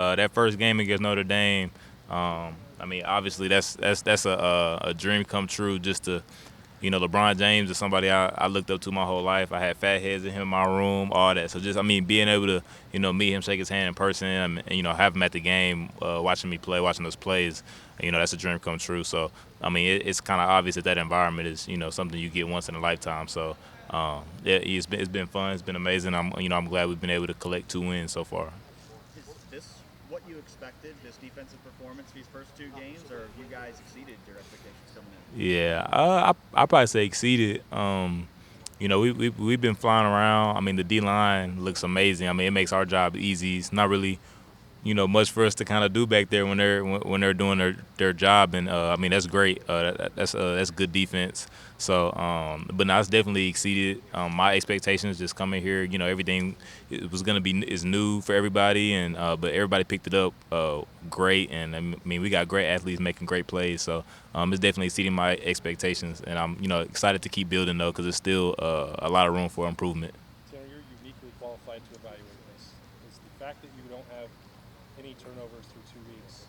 That first game against Notre Dame, I mean, obviously that's a dream come true. Just to, LeBron James is somebody I looked up to my whole life. I had fat heads in him in my room, all that. So just, I mean, being able to, meet him, shake his hand in person, and have him at the game, watching me play, watching those plays, that's a dream come true. So I mean, it's kind of obvious that environment is, something you get once in a lifetime. So yeah, it's been fun. It's been amazing. I'm glad we've been able to collect 2 wins so far. Is this what you expected, this defensive performance these first two games, or have you guys exceeded your expectations coming in? Yeah, I probably say exceeded. We've been flying around. I mean, the D line looks amazing. I mean, it makes our job easy. It's not really, much for us to kind of do back there when they're doing their job, and I mean that's great. That's good defense. So, but now it's definitely exceeded my expectations. Just coming here, everything it was gonna be is new for everybody, and but everybody picked it up great, and I mean we got great athletes making great plays. So it's definitely exceeding my expectations, and I'm excited to keep building though because there's still a lot of room for improvement. Tanner, you're uniquely qualified to evaluate this. Is the fact that you don't have any turnovers through 2 weeks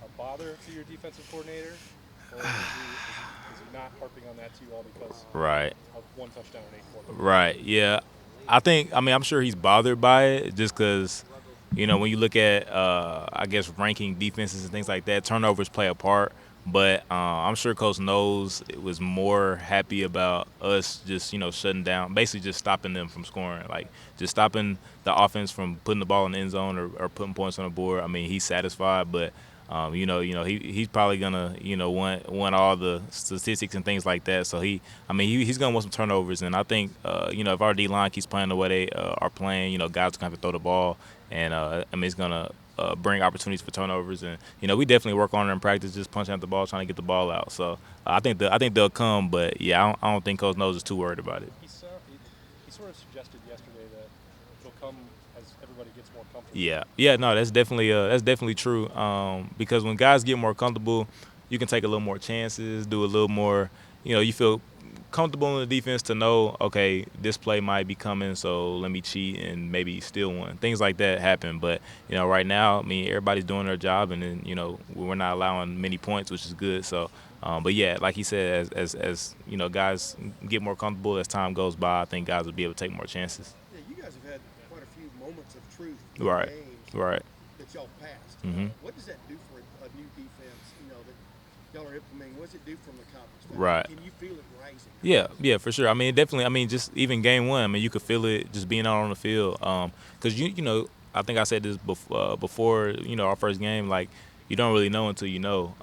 a bother to your defensive coordinator, or is he not harping on that to you all because Right. of one touchdown and 8 quarters? Right. Yeah. I mean, I'm sure he's bothered by it just because, when you look at, I guess, ranking defenses and things like that, turnovers play a part. But I'm sure Coach knows it was more happy about us just, shutting down, basically just stopping them from scoring, like just stopping the offense from putting the ball in the end zone or putting points on the board. I mean, he's satisfied, but he's probably gonna want all the statistics and things like that. So he's gonna want some turnovers, and I think if our D line keeps playing the way they are playing, guys are gonna have to throw the ball, and I mean it's gonna bring opportunities for turnovers, and we definitely work on it in practice, just punching at the ball, trying to get the ball out. So I think they'll come, but yeah, I don't think Coach knows is too worried about it. He sort of suggested yesterday that it'll come as everybody gets more comfortable. Yeah, no, that's definitely true. Because when guys get more comfortable, you can take a little more chances, do a little more. You feel comfortable in the defense to know, okay, this play might be coming, so let me cheat and maybe steal one. Things like that happen, but right now, I mean, everybody's doing their job, and then we're not allowing many points, which is good. So. But yeah, like he said, as guys get more comfortable as time goes by, I think guys will be able to take more chances. Yeah, you guys have had quite a few moments of truth in Right, games right. that y'all passed. Hmm. What does that do for a new defense? That y'all are implementing. What does it do from the conference? Right. Can you feel it rising? Yeah, for sure. I mean, definitely. I mean, just even game one. I mean, you could feel it just being out on the field. Because I think I said this before. Our first game, like you don't really know until you know.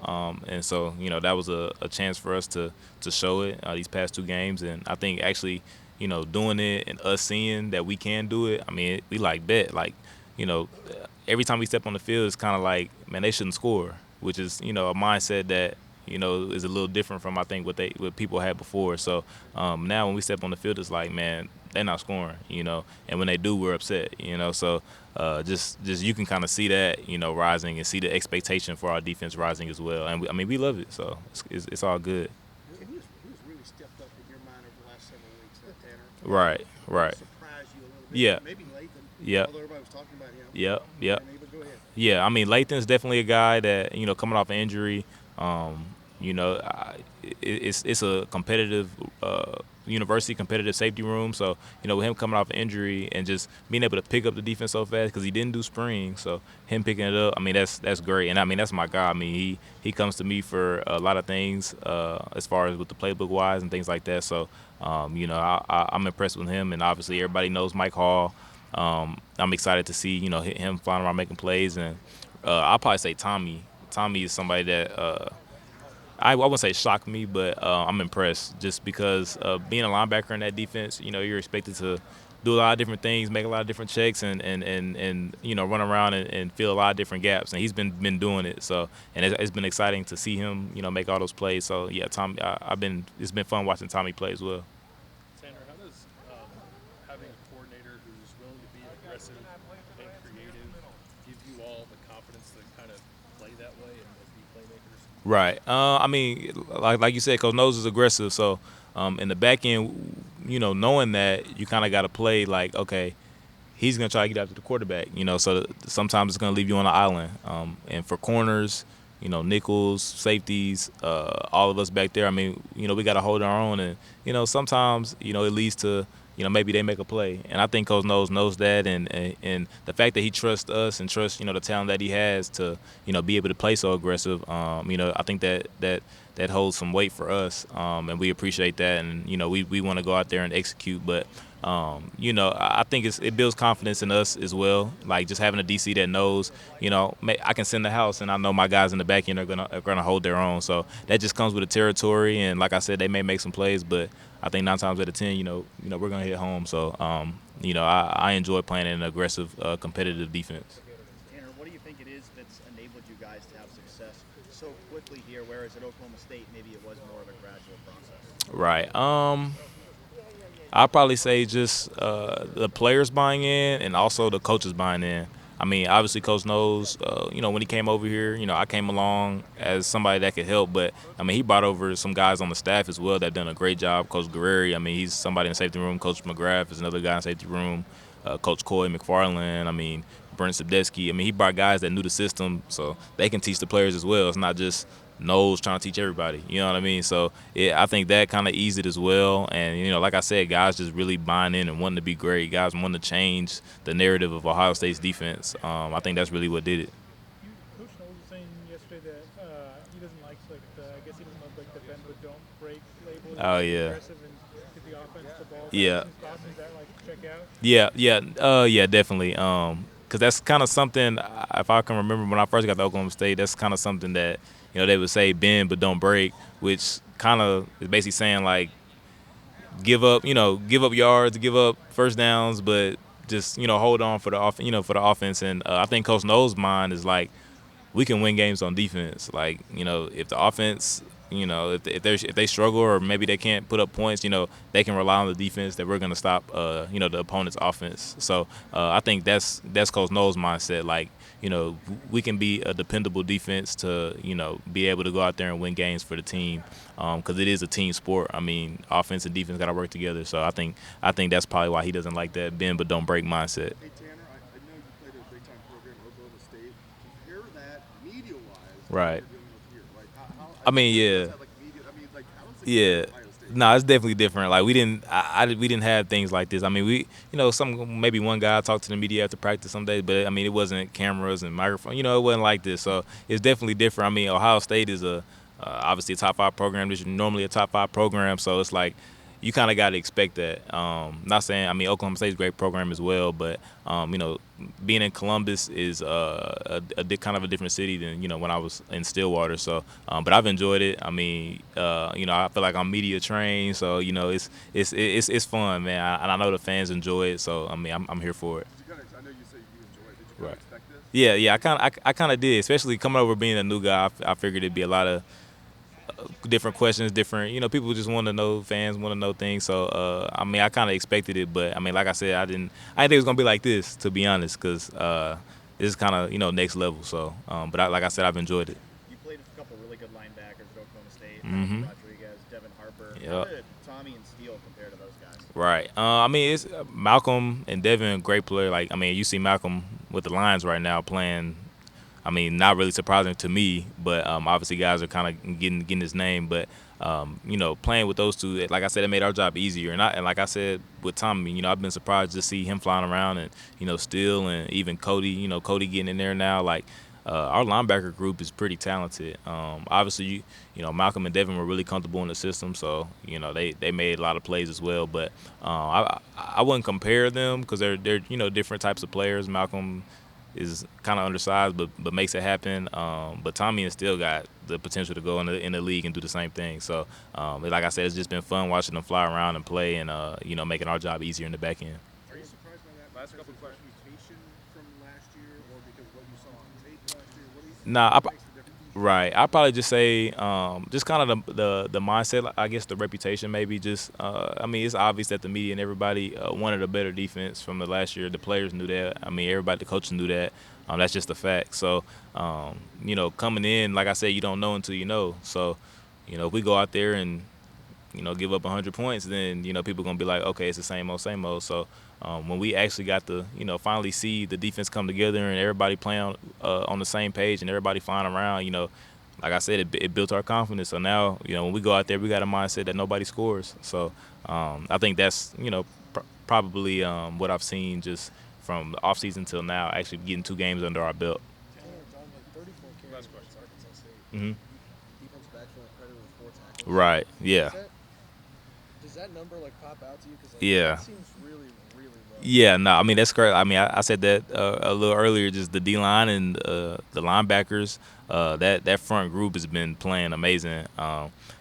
And so that was a chance for us to show it these past 2 games, and I think actually, doing it and us seeing that we can do it. I mean, we like bet you know, every time we step on the field, it's kind of like, man, they shouldn't score, which is, a mindset that, is a little different from, I think, what people had before. So now when we step on the field, it's like, man, they're not scoring, and when they do, we're upset, So just you can kind of see that, rising, and see the expectation for our defense rising as well. And we love it, so it's all good. Who's really stepped up in your mind over the last several weeks, Tanner? Right. Surprised you a little bit. Yeah. Maybe Lathan. Yeah. Although everybody was talking about him. Yep. But go ahead. Yeah, I mean, Lathan's definitely a guy that coming off an injury. It's a competitive university, competitive safety room. So with him coming off an injury and just being able to pick up the defense so fast because he didn't do spring, so him picking it up, I mean that's great. And I mean that's my guy. I mean he comes to me for a lot of things as far as with the playbook wise and things like that. So I'm impressed with him, and obviously everybody knows Mike Hall. I'm excited to see him flying around making plays, and I'll probably say Tommy. Tommy is somebody that I wouldn't say shocked me, but I'm impressed just because being a linebacker in that defense, you're expected to do a lot of different things, make a lot of different checks, and run around and fill a lot of different gaps, and he's been doing it. So and it's been exciting to see him make all those plays. So yeah, Tommy, it's been fun watching Tommy play as well. Tanner, how does having a coordinator who's willing to be aggressive and creative give you all the confidence to kind of play that way and be playmakers? Right. I mean, like you said, Coach Nose is aggressive. So in the back end, knowing that, you kind of got to play like, okay, he's gonna try to get after the quarterback. So sometimes it's gonna leave you on an island. And for corners, nickels, safeties, all of us back there. I mean, we got to hold our own, and sometimes it leads to maybe they make a play, and I think Coach knows that, and the fact that he trusts us and trusts the talent that he has to be able to play so aggressive. I think that holds some weight for us, and we appreciate that, and we want to go out there and execute, but. I think it builds confidence in us as well. Like just having a DC that knows, I can send the house, and I know my guys in the back end are gonna hold their own. So that just comes with the territory. And like I said, they may make some plays, but I think 9 times out of 10, we're gonna hit home. So I enjoy playing an aggressive, competitive defense. Tanner, what do you think it is that's enabled you guys to have success so quickly here, whereas at Oklahoma State maybe it was more of a gradual process? Right. I'll probably say just the players buying in and also the coaches buying in. I mean, obviously, Coach knows, when he came over here, I came along as somebody that could help. But, I mean, he brought over some guys on the staff as well that done a great job. Coach Guerreri, I mean, he's somebody in the safety room. Coach McGrath is another guy in the safety room. Coach Coy McFarland, I mean, Brent Sabdeski. I mean, he brought guys that knew the system so they can teach the players as well. It's not just knows trying to teach everybody. You know what I mean? So I think that kind of eased it as well. And, like I said, guys just really buying in and wanting to be great. Guys wanting to change the narrative of Ohio State's defense. I think that's really what did it. Coach Knowles was saying yesterday that he doesn't like I guess he doesn't love the bend but don't break label. Oh, yeah. Aggressive and get the offense the ball. Yeah. Is that like check out? Yeah, definitely. Because that's kind of something, if I can remember when I first got to Oklahoma State, that's kind of something that, they would say bend but don't break, which kind of is basically saying like give up yards, give up first downs, but just hold on for the offense. And I think Coach Knowles' mind is like we can win games on defense. Like if the offense. If they struggle or maybe they can't put up points, they can rely on the defense that we're going to stop, the opponent's offense. So I think that's Coach Knowles' mindset. Like, we can be a dependable defense to, be able to go out there and win games for the team because it is a team sport. I mean, offense and defense got to work together. So I think that's probably why he doesn't like that bend but don't break mindset. Hey, Tanner, I know you played a big-time program at Oklahoma State. Compare that media-wise to Right. what you're dealing with here. Like, I mean, yeah. how is it Yeah. Ohio State? No, it's definitely different. Like we didn't have things like this. I mean, maybe one guy talked to the media after practice some days, but I mean, it wasn't cameras and microphones. It wasn't like this. So it's definitely different. I mean, Ohio State is obviously a top 5 program. This is normally a top 5 program, so it's like you kind of got to expect that. Not saying, I mean, Oklahoma State's a great program as well, but being in Columbus is kind of a different city than when I was in Stillwater. So, but I've enjoyed it. I mean, I feel like I'm media trained, so it's fun, man. And I know the fans enjoy it. So, I mean, I'm here for it. I know you said you enjoyed it. Did you kind of expect this? Yeah, I kind of did, especially coming over being a new guy. I figured it'd be a lot of different questions, different, people just want to know, fans want to know things. So, I mean, I kind of expected it, but I mean, like I said, I didn't think it was gonna be like this, to be honest, because this is kind of next level. So, but like I said, I've enjoyed it. You played with a couple really good linebackers at Oklahoma State, Mhm. Rodriguez, Devin Harper. Yep. How did Tommy and Steele compare to those guys? Right. I mean, it's Malcolm and Devin, great player. Like, I mean, you see Malcolm with the Lions right now playing. I mean, not really surprising to me, but obviously guys are kind of getting his name. But playing with those two, like I said, it made our job easier. And like I said with Tommy, I've been surprised to see him flying around, and Steele and even Cody. Cody getting in there now. Like our linebacker group is pretty talented. Obviously, Malcolm and Devin were really comfortable in the system, so they made a lot of plays as well. But I wouldn't compare them because they're different types of players. Malcolm is kind of undersized, but makes it happen. But Tommy has still got the potential to go in the league and do the same thing. So, like I said, it's just been fun watching them fly around and play, and making our job easier in the back end. Are you surprised by that? Last couple questions. Reputation from last year, or because what you saw on tape last year? What do you think Nah, makes the difference? Right. I'd probably just say just kind of the mindset, I guess the reputation maybe just I mean, it's obvious that the media and everybody wanted a better defense from the last year. The players knew that. I mean, everybody, the coaches knew that. That's just a fact. So, coming in, like I said, you don't know until you know. So, if we go out there and, give up 100 points, then, people are going to be like, okay, it's the same old, same old. So, when we actually got to, finally see the defense come together and everybody playing on the same page and everybody flying around, like I said, it built our confidence. So now, when we go out there, we got a mindset that nobody scores. So I think that's, probably what I've seen just from the offseason till now, actually getting 2 games under our belt. Last question. Arkansas State. Mm-hmm. Defensive backs were credited with 4 tackles. Right, yeah. Does that number pop out to you? Because Yeah. that seems really, really low. Yeah, no, I mean, that's correct. I mean, I said that a little earlier, just the D-line and the linebackers, that front group has been playing amazing.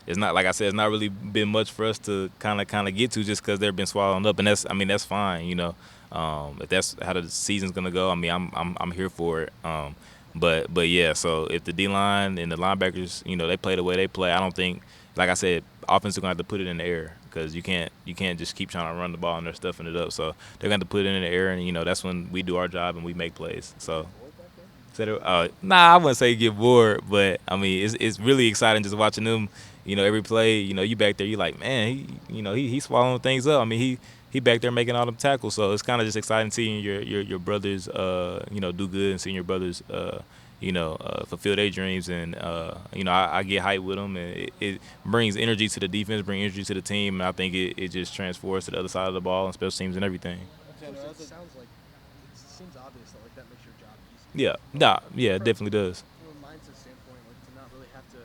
It's not, like I said, it's not really been much for us to kind of get to just because they've been swallowed up, and that's fine, if that's how the season's gonna go. I mean, I'm here for it. But yeah, so if the D-line and the linebackers, they play the way they play, I don't think, like I said, offense is gonna have to put it in the air because you can't just keep trying to run the ball and they're stuffing it up. So they're gonna have to put it in the air, and that's when we do our job and we make plays. So. Nah, I wouldn't say get bored, but I mean it's really exciting just watching them. Every play. You back there, you like, man, he's swallowing things up. I mean he back there making all them tackles. So it's kind of just exciting seeing your brothers, do good and seeing your brothers, fulfill their dreams. And I get hyped with them, and it brings energy to the defense, brings energy to the team, and I think it just transfers to the other side of the ball and special teams and everything. It sounds like it seems obvious that makes your job easy. Yeah, it definitely does. From a mindset standpoint, to not really have to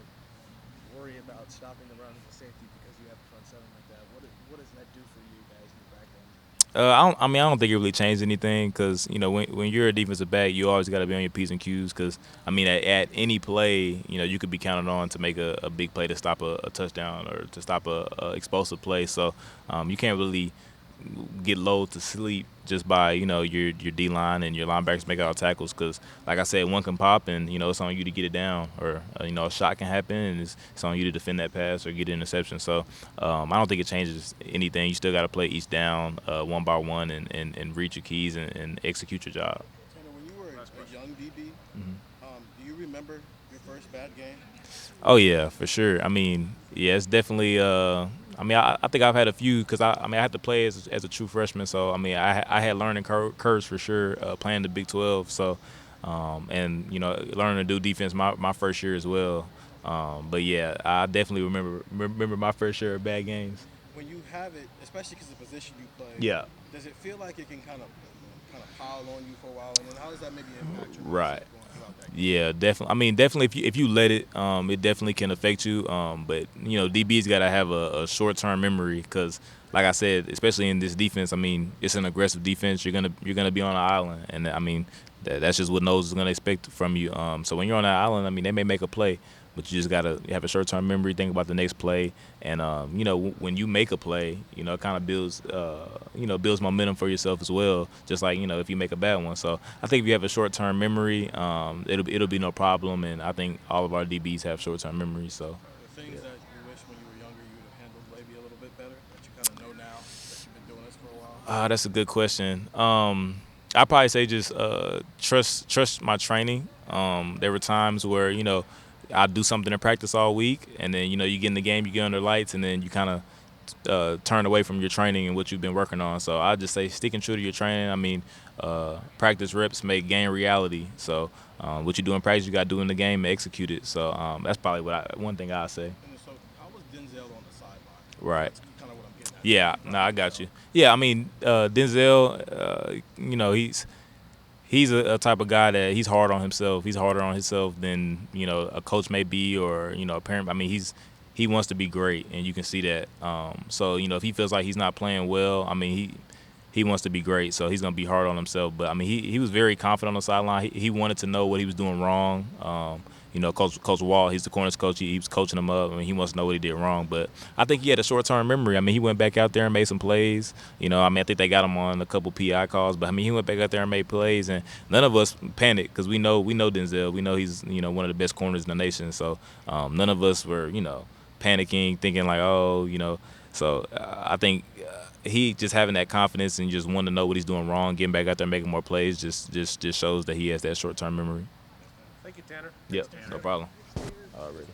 worry about stopping the run with the safety because you have a front seven like that. What does that do for you guys in the back end? I don't think it really changed anything because when you're a defensive back, you always got to be on your P's and Q's because at any play, you could be counted on to make a big play to stop a touchdown or to stop a explosive play. So you can't really get lulled to sleep just by your D-line and your linebackers making all tackles because, like I said, one can pop and it's on you to get it down, or a shot can happen and it's on you to defend that pass or get an interception. So I don't think it changes anything. You still got to play each down one by one and reach your keys and execute your job. Tanner, when you were a young DB, do you remember your first bad game? Oh yeah, for sure. I mean, yeah, it's definitely. I think I've had a few because I had to play as a true freshman, so I had learning curves for sure playing the Big 12. So, and learning to do defense my first year as well. But yeah, I definitely remember my first share of bad games. When you have it, especially because the position you play, Yeah. does it feel like it can kind of pile on you for a while, and then how does that maybe impact your Right. mindset going throughout that game? Yeah, definitely. I mean, definitely if you let it, it definitely can affect you. But DB's got to have a short-term memory because, like I said, especially in this defense, I mean, it's an aggressive defense. You're gonna be on an island, and I mean, that's just what Nose is gonna expect from you. So when you're on that island, I mean, they may make a play, but you just gotta have a short-term memory. Think about the next play, and when you make a play, it kind of builds, builds momentum for yourself as well. Just like if you make a bad one. So I think if you have a short-term memory, it'll be no problem. And I think all of our DBs have short-term memory. So. The things that you wish when you were younger you would have handled maybe a little bit better that you kind of know now that you've been doing this for a while? That's a good question. I'd probably say just trust my training. There were times where I do something in practice all week, and then you get in the game, you get under lights, and then you kind of turn away from your training and what you've been working on. So I just say sticking true to your training. I mean, practice reps make game reality. So what you do in practice, you got to do in the game and execute it. So that's probably one thing I'd say. And so how was Denzel on the sideline? Right. That's kind of what I'm getting at. Yeah, no, I got you. Yeah, I mean, Denzel, he's a type of guy that he's hard on himself. He's harder on himself than a coach may be, or a parent. I mean, he wants to be great, and you can see that. So if he feels like he's not playing well, I mean he wants to be great, so he's gonna be hard on himself. But I mean he was very confident on the sideline. He wanted to know what he was doing wrong. Coach Wall, he's the corners coach. He was coaching him up. I mean, he wants to know what he did wrong. But I think he had a short-term memory. I mean, he went back out there and made some plays. I think they got him on a couple PI calls. But I mean, he went back out there and made plays, and none of us panicked because we know Denzel. We know he's one of the best corners in the nation. So none of us were panicking, thinking like, So I think he just having that confidence and just wanting to know what he's doing wrong, getting back out there and making more plays, just shows that he has that short-term memory. Thank you, Tanner. Yep, no problem. All right.